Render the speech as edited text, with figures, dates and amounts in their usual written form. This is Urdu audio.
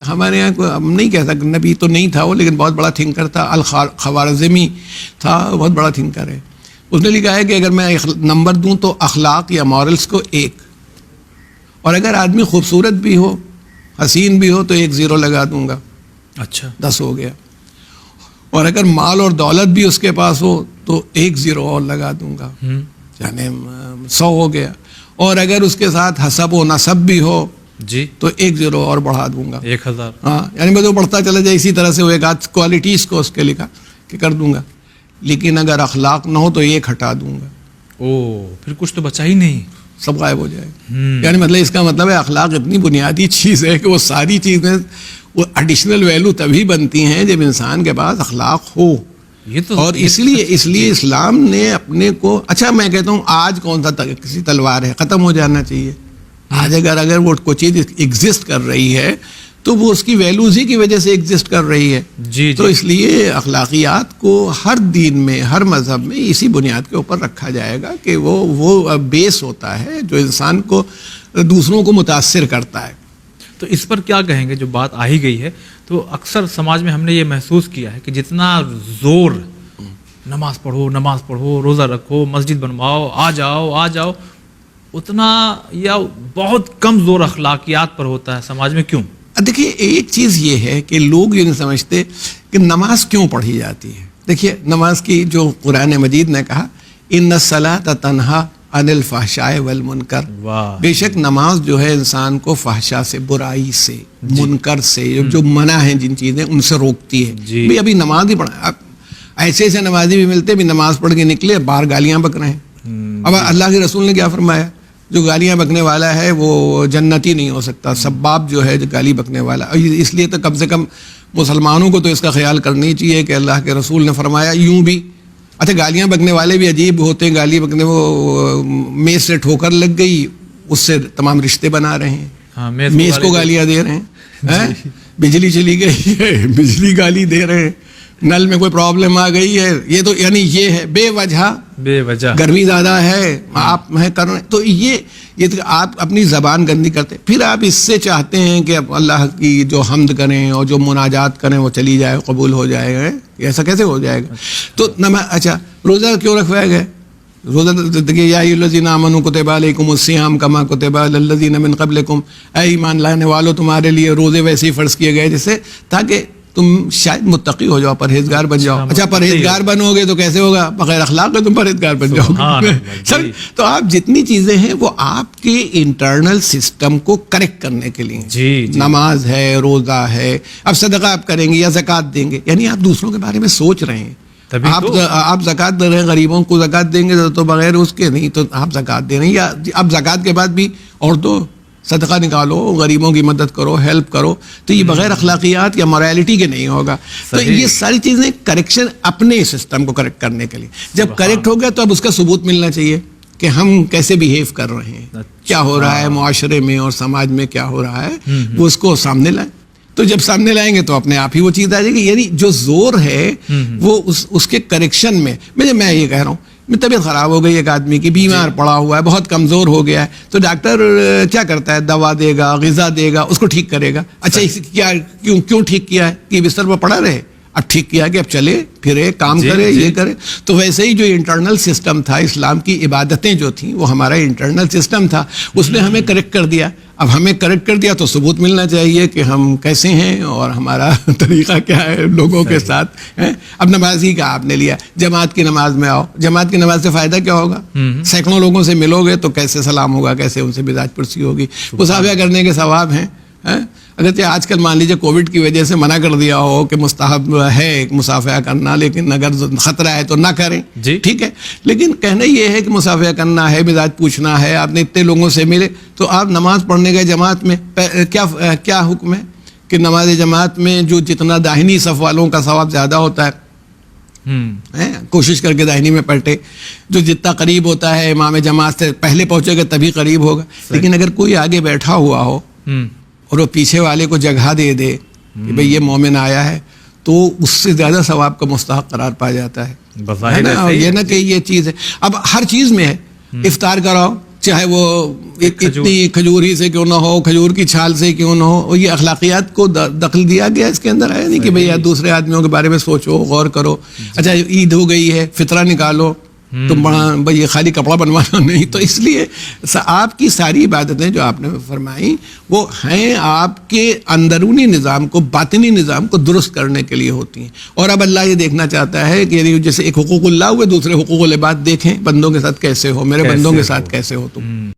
ہمارے یہاں کوئی ہم نہیں کہہ سکتے نبی تو نہیں تھا وہ، لیکن بہت بڑا تھنکر تھا، الخوارزمی تھا، بہت بڑا تھنکر ہے. اس نے لکھا ہے کہ اگر میں نمبر دوں تو اخلاق یا مورلس کو 1، اور اگر آدمی خوبصورت بھی ہو، حسین بھی ہو تو 1 0 لگا دوں گا. اچھا 10 ہو گیا. اور اگر مال اور دولت بھی اس کے پاس ہو تو 1 0 اور لگا دوں گا، یعنی 100 ہو گیا. اور اگر اس کے ساتھ حسب و نسب بھی ہو جی تو 1 0 اور بڑھا دوں گا، 1000. ہاں، یعنی میں تو بڑھتا چلا جائے. اسی طرح سے وہ ایک آدھ کوالٹیز کو اس کے لکھا کہ کر دوں گا. لیکن اگر اخلاق نہ ہو تو 1 ہٹا دوں گا، پھر کچھ تو بچا ہی نہیں، سب غائب ہو جائے گا. یعنی مطلب اس کا مطلب ہے اخلاق اتنی بنیادی چیز ہے کہ وہ ساری چیزیں وہ ایڈیشنل ویلو تبھی بنتی ہیں جب انسان کے پاس اخلاق ہو. یہ تو اور اس لیے اسلام نے اپنے کو، اچھا میں کہتا ہوں آج کون سا کسی تلوار ہے، ختم ہو جانا چاہیے. آج اگر وہ کوئی چیز ایگزسٹ کر رہی ہے تو وہ اس کی ویلوز ہی کی وجہ سے ایگزسٹ کر رہی ہے. جی تو اس لیے اخلاقیات کو ہر دین میں، ہر مذہب میں اسی بنیاد کے اوپر رکھا جائے گا کہ وہ بیس ہوتا ہے جو انسان کو دوسروں کو متاثر کرتا ہے. تو اس پر کیا کہیں گے؟ جو بات آ ہی گئی ہے تو اکثر سماج میں ہم نے یہ محسوس کیا ہے کہ جتنا زور نماز پڑھو، روزہ رکھو، مسجد بنواؤ، آ جاؤ، اتنا یا بہت کم زور اخلاقیات پر ہوتا ہے سماج میں. کیوں؟ دیکھیے ایک چیز یہ ہے کہ لوگ یہ نہیں سمجھتے کہ نماز کیوں پڑھی جاتی ہے. دیکھیے نماز کی جو قرآن مجید نے کہا ان الصلاۃ تنہا عن الفحشاء والمنکر، بے شک نماز جو ہے انسان کو فحشا سے، برائی سے، منکر سے، جو منع ہیں جن چیزیں ان سے روکتی ہے. بھئی ابھی نماز ہی پڑھا، ایسے نمازی بھی ملتے بھی نماز پڑھ کے نکلے باہر گالیاں بک رہے ہیں. اب اللہ کے رسول نے کیا فرمایا؟ جو گالیاں بکنے والا ہے وہ جنتی نہیں ہو سکتا. سباب جو ہے جو گالی بکنے والا، اس لیے تو کم سے کم مسلمانوں کو تو اس کا خیال کرنا ہی چاہیے کہ اللہ کے رسول نے فرمایا یوں بھی. اچھا گالیاں بکنے والے بھی عجیب ہوتے ہیں، گالی بکنے وہ میز سے ٹھوکر لگ گئی اس سے تمام رشتے بنا رہے ہیں، میز کو گالیاں دے رہے ہیں، بجلی چلی گئی ہے بجلی گالی دے رہے ہیں، نل میں کوئی پرابلم آ گئی ہے، یہ تو یعنی یہ ہے بے وجہ گرمی زیادہ ہے آپ ہیں کر رہے. تو یہ آپ اپنی زبان گندی کرتے، پھر آپ اس سے چاہتے ہیں کہ اللہ کی جو حمد کریں اور جو مناجات کریں وہ چلی جائے، قبول ہو جائے گا. ایسا کیسے ہو جائے گا؟ تو اچھا روزہ کیوں رکھوایا گیا؟ روزہ دیکھیے یا ایھا الذین آمنوا کتب علیکم الصیام کما کتب علی الذین من قبلکم، اے ایمان لانے والو تمہارے لیے روزے ویسے ہی فرض کیے گئے جیسے تاکہ تم شاید متقی ہو جاؤ، پرہیزگار بن جاؤ. اچھا پرہیزگار بنو گے تو کیسے ہوگا؟ بغیر اخلاق کے تم پرہیزگار بن جاؤ گے. تو آپ جتنی چیزیں ہیں وہ آپ کے انٹرنل سسٹم کو کریکٹ کرنے کے لیے، نماز ہے، روزہ ہے، اب صدقہ آپ کریں گے یا زکوٰۃ دیں گے، یعنی آپ دوسروں کے بارے میں سوچ رہے ہیں. آپ زکوٰۃ دے رہے ہیں، غریبوں کو زکوٰۃ دیں گے تو بغیر اس کے نہیں تو آپ زکوٰۃ دے رہے ہیں، یا اب زکوٰۃ کے بعد بھی اور تو صدقہ نکالو، غریبوں کی مدد کرو، ہیلپ کرو. تو یہ بغیر اخلاقیات یا موریلٹی کے نہیں ہوگا. تو یہ ساری چیزیں کریکشن اپنے سسٹم کو کریکٹ کرنے کے لیے. جب کریکٹ ہو گیا تو اب اس کا ثبوت ملنا چاہیے کہ ہم کیسے بیہیو کر رہے ہیں، کیا ہو رہا ہے معاشرے میں اور سماج میں کیا ہو رہا ہے، وہ اس کو سامنے لائیں. تو جب سامنے لائیں گے تو اپنے آپ ہی وہ چیز آ جائے گی. یعنی جو زور ہے وہ اس کے کریکشن میں میں یہ کہہ رہا ہوں، طبیعت خراب ہو گئی ایک آدمی کی، بیمار پڑا ہوا ہے، بہت کمزور ہو گیا ہے، تو ڈاکٹر کیا کرتا ہے؟ دوا دے گا، غذا دے گا، اس کو ٹھیک کرے گا. اچھا کیوں ٹھیک کیا ہے؟ کہ بستر پر پڑا رہے. اب ٹھیک کیا کہ اب چلے پھرے، کام کرے، یہ کرے. تو ویسے ہی جو انٹرنل سسٹم تھا اسلام کی عبادتیں جو تھیں وہ ہمارا انٹرنل سسٹم تھا، اس نے ہمیں کریکٹ کر دیا. اب ہمیں کریکٹ کر دیا تو ثبوت ملنا چاہیے کہ ہم کیسے ہیں اور ہمارا طریقہ کیا ہے لوگوں کے ساتھ. اب نماز ہی کا آپ نے لیا، جماعت کی نماز میں آؤ. جماعت کی نماز سے فائدہ کیا ہوگا؟ سینکڑوں لوگوں سے ملو گے تو کیسے سلام ہوگا، کیسے ان سے مزاج پرسی ہوگی، مصافحہ کرنے کے ثواب ہیں. اگرچہ آج کل مان لیجیے کووڈ کی وجہ سے منع کر دیا ہو کہ مستحب ہے مصافحہ کرنا، لیکن اگر خطرہ ہے تو نہ کریں، ٹھیک ہے. لیکن کہنا یہ ہے کہ مصافحہ کرنا ہے، مزاج پوچھنا ہے. آپ نے اتنے لوگوں سے ملے تو آپ نماز پڑھنے گئے جماعت میں، کیا حکم ہے کہ نماز جماعت میں جو جتنا داہنی صف والوں کا ثواب زیادہ ہوتا ہے، کوشش کر کے داہنی میں پلٹے. جو جتنا قریب ہوتا ہے امام جماعت سے پہلے پہنچے گا تبھی قریب ہوگا. لیکن اگر کوئی آگے بیٹھا ہوا ہو اور وہ پیچھے والے کو جگہ دے دے کہ بھئی یہ مومن آیا ہے تو اس سے زیادہ ثواب کا مستحق قرار پا جاتا ہے. یہ نہ کہ یہ چیز ہے. اب ہر چیز میں ہے، افطار کراؤ چاہے وہ اتنی کھجور ہی سے کیوں نہ ہو, کھجور کی چھال سے کیوں نہ ہو, یہ اخلاقیات کو دخل دیا گیا اس کے اندر ہے نہیں کہ بھئی دوسرے آدمیوں کے بارے میں سوچو, غور کرو. اچھا عید ہو گئی ہے, فطرہ نکالو, تم بھئی خالی کپڑا بنوانا نہیں. تو اس لیے آپ کی ساری عبادتیں جو آپ نے فرمائی وہ ہیں آپ کے اندرونی نظام کو, باطنی نظام کو درست کرنے کے لیے ہوتی ہیں. اور اب اللہ یہ دیکھنا چاہتا ہے کہ جیسے ایک حقوق اللہ ہوئے, دوسرے حقوق العباد دیکھیں بندوں کے ساتھ کیسے ہو, میرے بندوں کے ساتھ کیسے ہو تم.